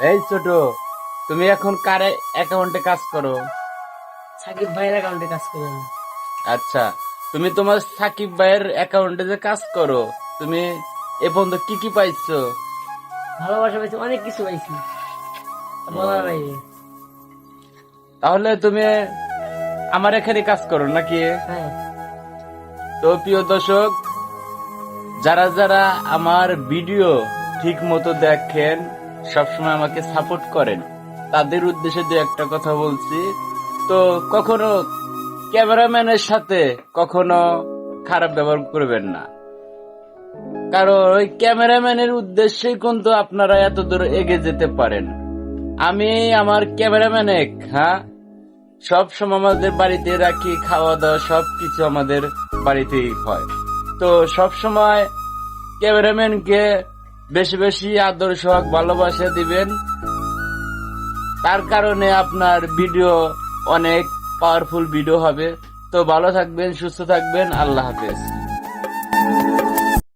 এই ছোট, তুমি এখন কার অ্যাকাউন্টে কাজ করো? সাকিব ভাইয়ের অ্যাকাউন্টে কাজ করি আমি। আচ্ছা, তুমি তোমার সাকিব ভাইয়ের অ্যাকাউন্টে যে কাজ করো, তুমি এ পর্যন্ত কি কি পাইছো? ভালোবাসা পাইছি, অনেক কিছু পাইছি, বলার বাইরে। তাহলে তুমি আমার এখানে কাজ করো নাকি? হ্যাঁ, তো প্রিয় দর্শক, যারা যারা আমার ভিডিও ঠিক মতো দেখেন, সবসময় আমাকে সাপোর্ট করেন, তাদের উদ্দেশ্যে দু একটা কথা বলছি। তো কখনো ক্যামেরাম্যানের সাথে কখনো খারাপ ব্যবহার করবেন না, কারণ ওই ক্যামেরাম্যানের উদ্দেশ্যেই কিন্তু আপনারা এত দূর এগিয়ে যেতে পারেন। আমি আমার ক্যামেরাম্যানে সব সময় আমাদের বাড়িতে রাখি, খাওয়া দাওয়া সবকিছু আমাদের বাড়িতেই হয়। তো সব সময় ক্যামেরাম্যানকে বেশি বেশি আদর সোহাগ ভালোবাসা দিবেন, তার কারণে আপনার ভিডিও অনেক পাওয়ারফুল ভিডিও হবে। তো ভালো থাকবেন, সুস্থ থাকবেন, আল্লাহ হাফেজ।